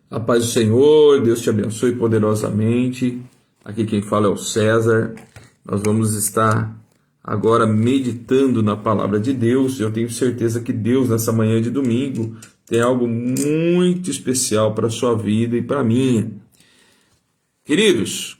A paz do Senhor, Deus te abençoe poderosamente. Aqui quem fala é o César. Nós vamos estar agora meditando na palavra de Deus. Eu tenho certeza que Deus, nessa manhã de domingo, tem algo muito especial para a sua vida e para a minha. Queridos,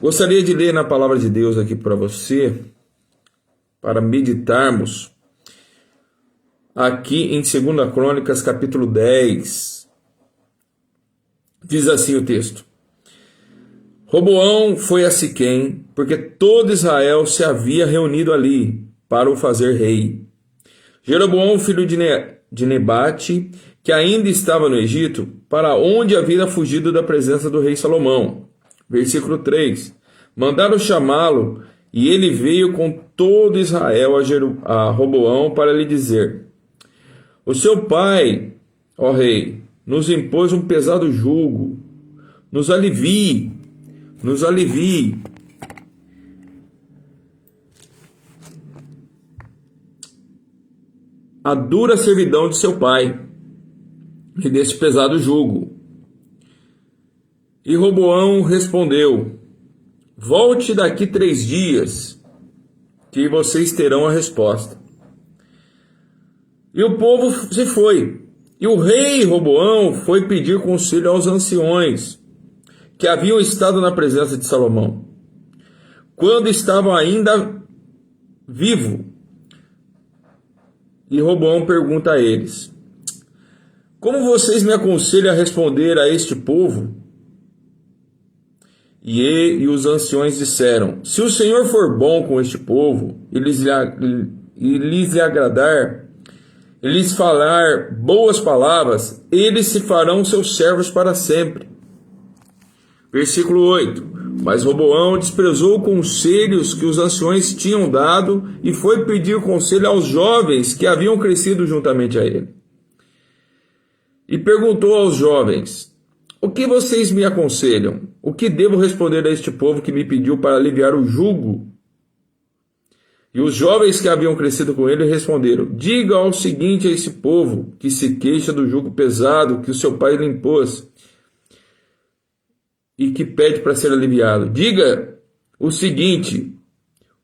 gostaria de ler na palavra de Deus aqui para você, para meditarmos, aqui em 2 Crônicas, capítulo 10. Diz assim o texto: Roboão foi a Siquém, porque todo Israel se havia reunido ali para o fazer rei. Jeroboão, filho de Nebate, que ainda estava no Egito, para onde havia fugido da presença do rei Salomão. Versículo 3. Mandaram chamá-lo, e ele veio com todo Israel a Roboão para lhe dizer: O seu pai, ó rei, nos impôs um pesado jugo. Nos alivie, nos alivie. A dura servidão de seu pai e desse pesado jugo. E Roboão respondeu: Volte daqui 3 dias, que vocês terão a resposta. E o povo se foi. E o rei Roboão foi pedir conselho aos anciões, que haviam estado na presença de Salomão, quando estavam ainda vivo. E Roboão pergunta a eles: Como vocês me aconselham a responder a este povo? E os anciões disseram: Se o Senhor for bom com este povo, e lhes agradar, e lhes falar boas palavras, eles se farão seus servos para sempre. Versículo 8. Mas Roboão desprezou conselhos que os anciões tinham dado e foi pedir conselho aos jovens que haviam crescido juntamente a ele. E perguntou aos jovens: O que vocês me aconselham? O que devo responder a este povo que me pediu para aliviar o jugo? E os jovens que haviam crescido com ele responderam: Diga o seguinte a esse povo que se queixa do jugo pesado que o seu pai lhe impôs e que pede para ser aliviado. Diga o seguinte: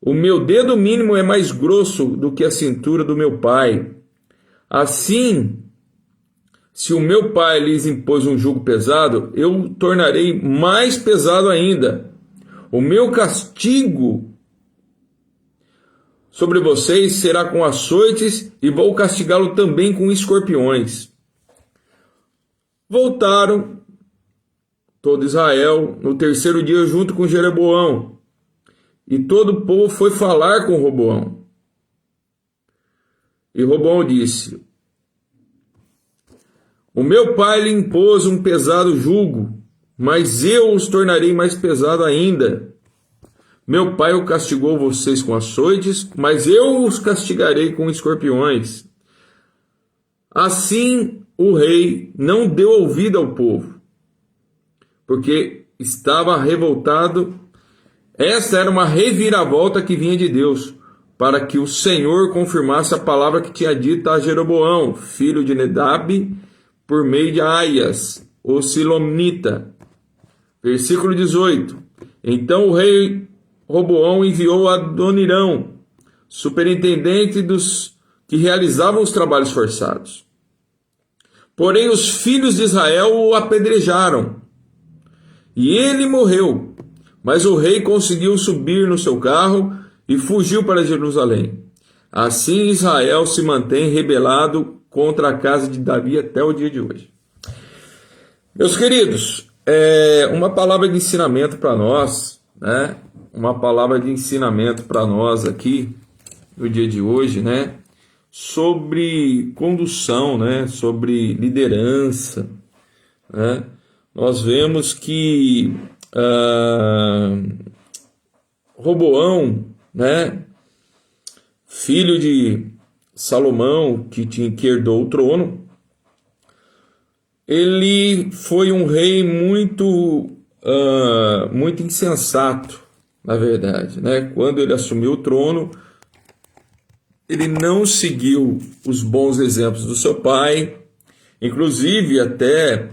O meu dedo mínimo é mais grosso do que a cintura do meu pai. Assim, se o meu pai lhes impôs um jugo pesado, eu o tornarei mais pesado ainda. O meu castigo sobre vocês será com açoites, e vou castigá-lo também com escorpiões. Voltaram todo Israel no 3º dia junto com Jeroboão, e todo o povo foi falar com Roboão. E Roboão disse: O meu pai lhe impôs um pesado jugo, mas eu os tornarei mais pesado ainda. Meu pai o castigou vocês com açoites, mas eu os castigarei com escorpiões. Assim o rei não deu ouvido ao povo, porque estava revoltado. Esta era uma reviravolta que vinha de Deus, para que o Senhor confirmasse a palavra que tinha dito a Jeroboão, filho de Nedab, por meio de Aias, o Silonita. Versículo 18. Então o rei Roboão enviou Adonirão, superintendente dos que realizavam os trabalhos forçados. Porém, os filhos de Israel o apedrejaram, e ele morreu. Mas o rei conseguiu subir no seu carro e fugiu para Jerusalém. Assim, Israel se mantém rebelado contra a casa de Davi até o dia de hoje. Meus queridos, uma palavra de ensinamento para nós, né? Uma palavra de ensinamento para nós aqui no dia de hoje, né? Sobre condução, né? Sobre liderança, né? Nós vemos que Roboão, né? Filho de Salomão, que herdou o trono, ele foi um rei muito insensato. Na verdade, né? Quando ele assumiu o trono, ele não seguiu os bons exemplos do seu pai, Inclusive, até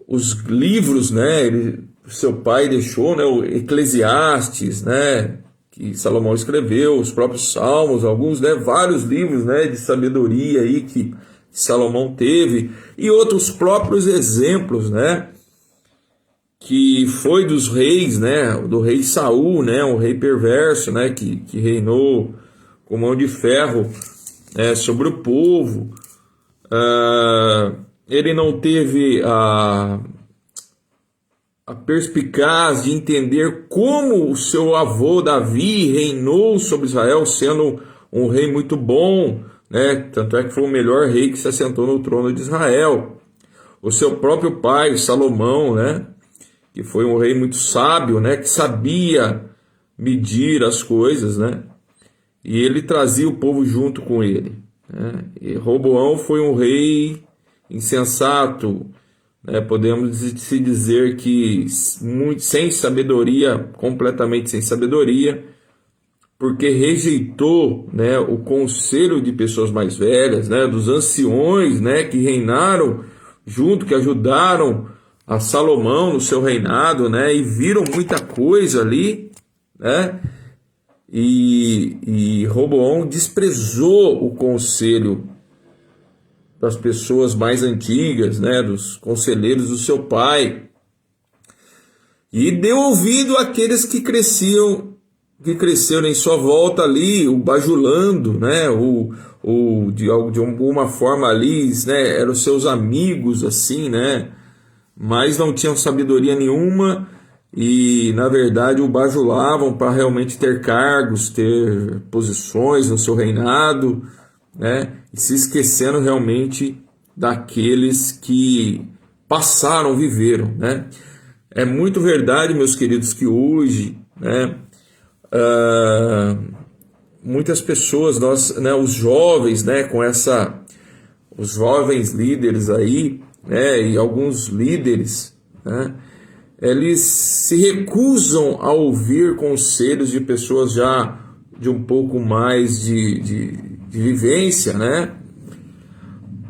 os livros, né, seu pai deixou, né, o Eclesiastes, né, que Salomão escreveu, os próprios Salmos, alguns, né, vários livros, né, de sabedoria aí que Salomão teve, e outros próprios exemplos, né, que foi dos reis, né, do rei Saul, né, um rei perverso, né, que reinou com mão de ferro, sobre o povo. Ele não teve a perspicaz de entender como o seu avô Davi reinou sobre Israel, sendo um rei muito bom, né? Tanto é que foi o melhor rei que se assentou no trono de Israel. O seu próprio pai, Salomão, né? Que foi um rei muito sábio, né? Que sabia medir as coisas, né? E ele trazia o povo junto com ele, né? E Roboão foi um rei insensato, né? Podemos se dizer que muito, sem sabedoria, completamente sem sabedoria, porque rejeitou, né, o conselho de pessoas mais velhas, né, dos anciões, né, que reinaram junto, que ajudaram a Salomão no seu reinado, né, e viram muita coisa ali, né, e Roboão desprezou o conselho das pessoas mais antigas, né, dos conselheiros do seu pai, e deu ouvido àqueles que cresceram em sua volta ali, o bajulando, né, de alguma forma ali, né, eram seus amigos, assim, né, mas não tinham sabedoria nenhuma e, na verdade, o bajulavam para realmente ter cargos, ter posições no seu reinado, né, e se esquecendo realmente daqueles que passaram, viveram, né. É muito verdade, meus queridos, que hoje, né, muitas pessoas, né, os jovens, né, os jovens líderes aí, né, e alguns líderes, né, eles se recusam a ouvir conselhos de pessoas já de um pouco mais de vivência, né,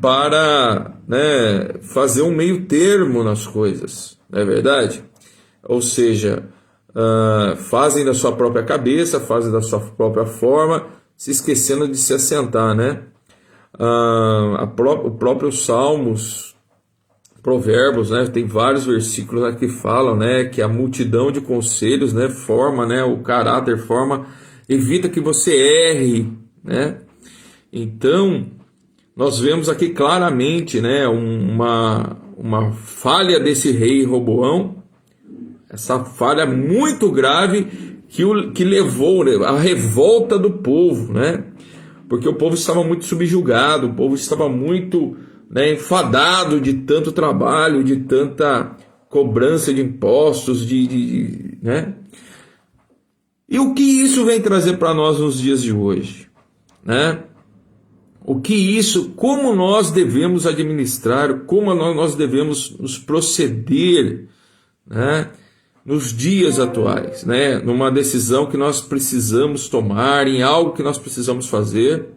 para, né, fazer um meio termo nas coisas, não é verdade? Ou seja, fazem da sua própria cabeça, fazem da sua própria forma, se esquecendo de se assentar, né? O próprio Salmos, Provérbios, né? Tem vários versículos aqui que falam, né, que a multidão de conselhos, né, forma, né, o caráter, evita que você erre, né? Então, nós vemos aqui claramente, né, uma falha desse rei Roboão, essa falha muito grave que levou, né, à revolta do povo, né? Porque o povo estava muito subjugado, o povo estava muito, né, enfadado de tanto trabalho, de tanta cobrança de impostos, né? E o que isso vem trazer para nós nos dias de hoje, né? Como nós devemos administrar, como nós devemos nos proceder, né, nos dias atuais, né, numa decisão que nós precisamos tomar, em algo que nós precisamos fazer,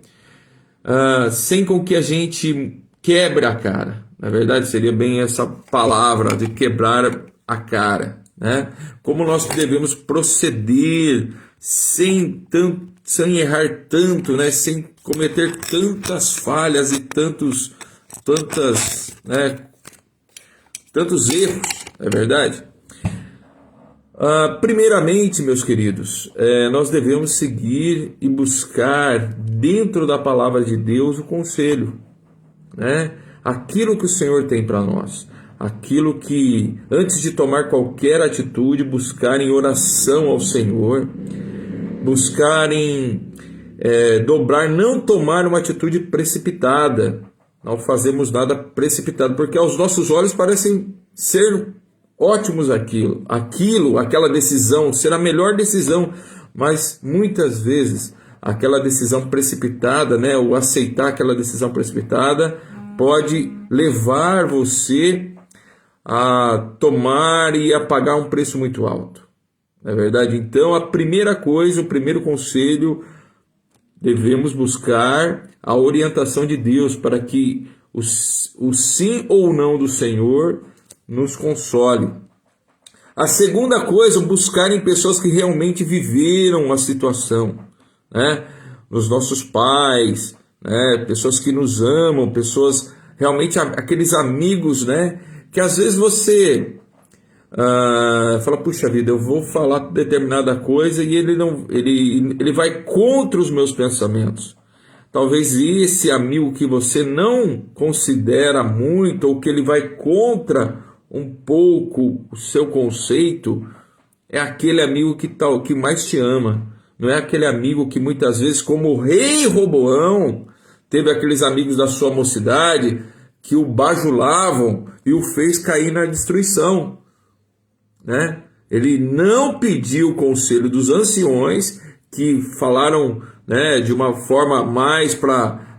sem com que a gente quebre a cara. Na verdade, seria bem essa palavra de quebrar a cara, né? Como nós devemos proceder sem errar tanto, né, sem cometer tantas falhas e tantos erros, é verdade? Primeiramente, meus queridos, nós devemos seguir e buscar dentro da palavra de Deus o conselho, né? Aquilo que o Senhor tem para nós, aquilo que, antes de tomar qualquer atitude, buscar em oração ao Senhor, buscar em dobrar, não tomar uma atitude precipitada, não fazemos nada precipitado, porque aos nossos olhos parecem ser ótimos aquela decisão, ser a melhor decisão, mas muitas vezes aquela decisão precipitada, né, ou aceitar aquela decisão precipitada, pode levar você a tomar e a pagar um preço muito alto. Não é verdade? Então, a primeira coisa, o primeiro conselho, devemos buscar a orientação de Deus para que o sim ou não do Senhor nos console. A segunda coisa, buscar em pessoas que realmente viveram a situação, né? Nos nossos pais, né? Pessoas que nos amam, pessoas realmente aqueles amigos, né? Que às vezes você fala, puxa vida, eu vou falar determinada coisa e ele vai contra os meus pensamentos. Talvez esse amigo que você não considera muito, ou que ele vai contra um pouco o seu conceito, é aquele amigo que mais te ama. Não é aquele amigo que muitas vezes, como o rei Roboão, teve aqueles amigos da sua mocidade que o bajulavam e o fez cair na destruição, né? Ele não pediu o conselho dos anciões, que falaram, né, de uma forma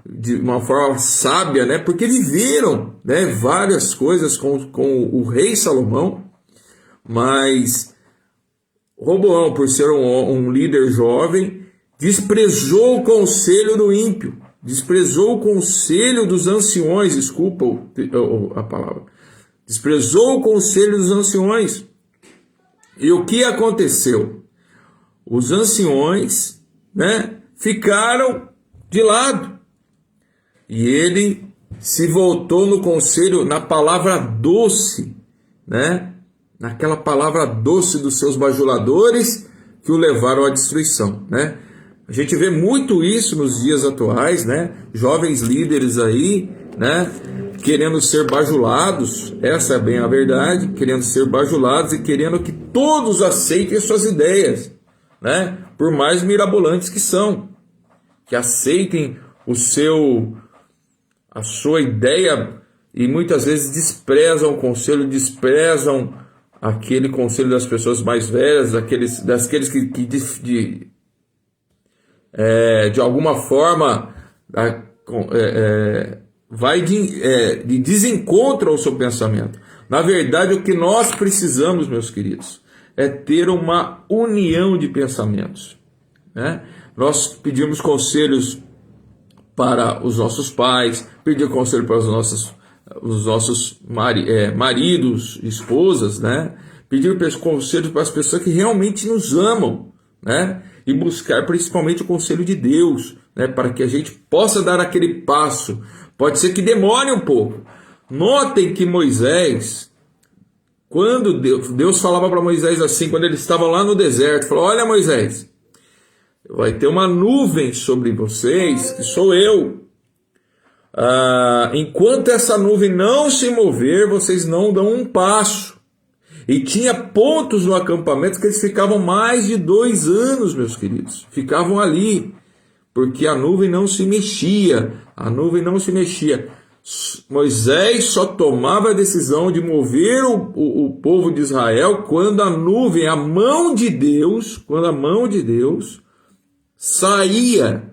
de uma forma sábia, né, porque viveram, né, várias coisas com o rei Salomão, mas Roboão, por ser um líder jovem, desprezou o conselho do ímpio, desprezou o conselho dos anciões, desculpa a palavra, desprezou o conselho dos anciões. E o que aconteceu? Os anciões, né, ficaram de lado. E ele se voltou no conselho, na palavra doce, né? Naquela palavra doce dos seus bajuladores que o levaram à destruição, né? A gente vê muito isso nos dias atuais, né? Jovens líderes aí, né, querendo ser bajulados, essa é bem a verdade, querendo ser bajulados e querendo que todos aceitem suas ideias, né? Por mais mirabolantes que são, que aceitem a sua ideia, e muitas vezes desprezam o conselho, desprezam aquele conselho das pessoas mais velhas, daqueles que de alguma forma vai de desencontro ao seu pensamento. Na verdade, o que nós precisamos, meus queridos, é ter uma união de pensamentos, né? Nós pedimos conselhos para os nossos pais, pedir conselho para os nossos maridos, esposas, né? Pedir conselhos para as pessoas que realmente nos amam, né? E buscar principalmente o conselho de Deus, né? Para que a gente possa dar aquele passo. Pode ser que demore um pouco. Notem que Moisés, quando Deus falava para Moisés assim, quando ele estava lá no deserto, falou: olha, Moisés, vai ter uma nuvem sobre vocês, que sou eu. Enquanto essa nuvem não se mover, vocês não dão um passo. E tinha pontos no acampamento que eles ficavam mais de 2 anos, meus queridos. Ficavam ali, porque a nuvem não se mexia. A nuvem não se mexia. Moisés só tomava a decisão de mover o povo de Israel quando a nuvem, a mão de Deus, saía,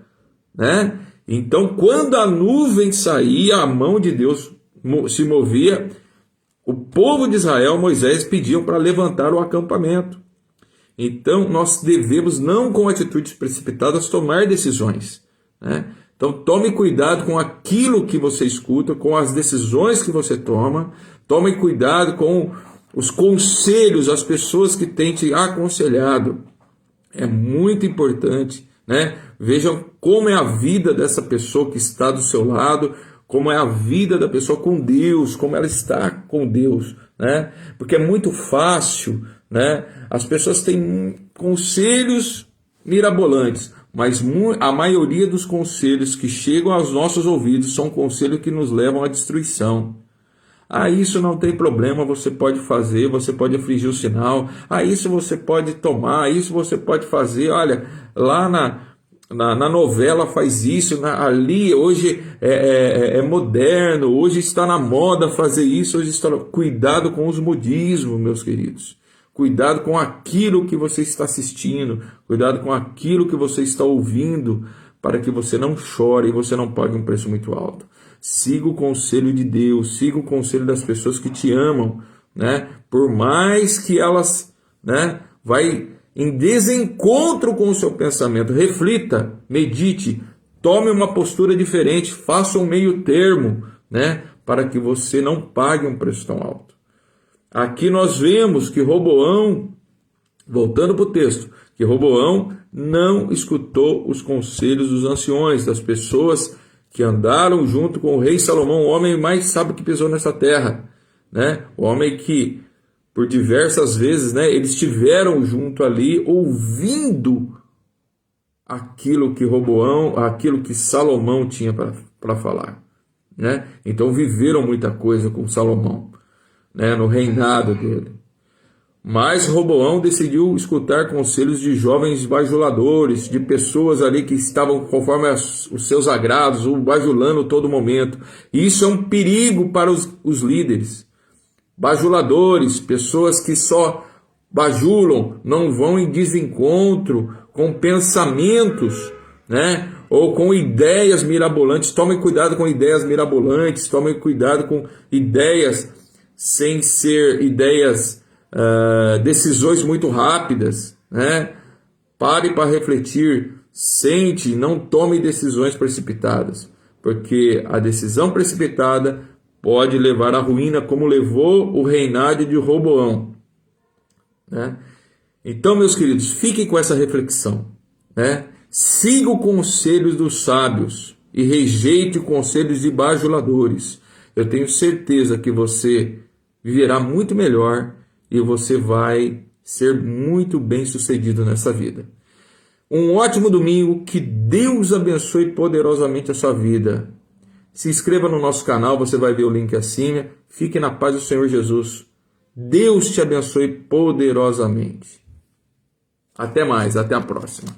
né? Então, quando a nuvem saía, a mão de Deus se movia, o povo de Israel, Moisés, pediam para levantar o acampamento. Então, nós devemos, não com atitudes precipitadas, tomar decisões, né? Então, tome cuidado com aquilo que você escuta, com as decisões que você toma. Tome cuidado com os conselhos, as pessoas que têm te aconselhado. É muito importante, né? Vejam como é a vida dessa pessoa que está do seu lado, como é a vida da pessoa com Deus, como ela está com Deus, né? Porque é muito fácil, né? As pessoas têm conselhos mirabolantes, mas a maioria dos conselhos que chegam aos nossos ouvidos são conselhos que nos levam à destruição. Isso não tem problema, você pode fazer, você pode afligir o sinal, isso você pode tomar, isso você pode fazer, olha, lá na novela faz isso, ali hoje é moderno, hoje está na moda fazer isso, hoje está... Cuidado com os modismos, meus queridos. Cuidado com aquilo que você está assistindo, cuidado com aquilo que você está ouvindo, para que você não chore e você não pague um preço muito alto. Siga o conselho de Deus, siga o conselho das pessoas que te amam, né? Por mais que elas, né, vai em desencontro com o seu pensamento, reflita, medite, tome uma postura diferente, faça um meio termo, né? Para que você não pague um preço tão alto. Aqui nós vemos que Roboão, voltando para o texto, que Roboão não escutou os conselhos dos anciões, das pessoas que andaram junto com o rei Salomão, o homem mais sábio que pisou nessa terra, né? O homem que, por diversas vezes, né, eles estiveram junto ali, ouvindo aquilo que Salomão tinha para falar, né? Então viveram muita coisa com Salomão, né, no reinado dele. Mas Roboão decidiu escutar conselhos de jovens bajuladores, de pessoas ali que estavam conforme os seus agrados, o bajulando todo momento. E isso é um perigo para os líderes. Bajuladores, pessoas que só bajulam, não vão em desencontro com pensamentos, né? Ou com ideias mirabolantes. Tomem cuidado com ideias mirabolantes, tomem cuidado com ideias sem ser ideias, decisões muito rápidas, né? Pare para refletir, sente, não tome decisões precipitadas, porque a decisão precipitada pode levar à ruína, como levou o reinado de Roboão, né? Então, meus queridos, fiquem com essa reflexão, né? Siga os conselhos dos sábios e rejeite os conselhos de bajuladores. Eu tenho certeza que você viverá muito melhor e você vai ser muito bem sucedido nessa vida. Um ótimo domingo, que Deus abençoe poderosamente a sua vida. Se inscreva no nosso canal, você vai ver o link acima. Fique na paz do Senhor Jesus. Deus te abençoe poderosamente. Até mais, até a próxima.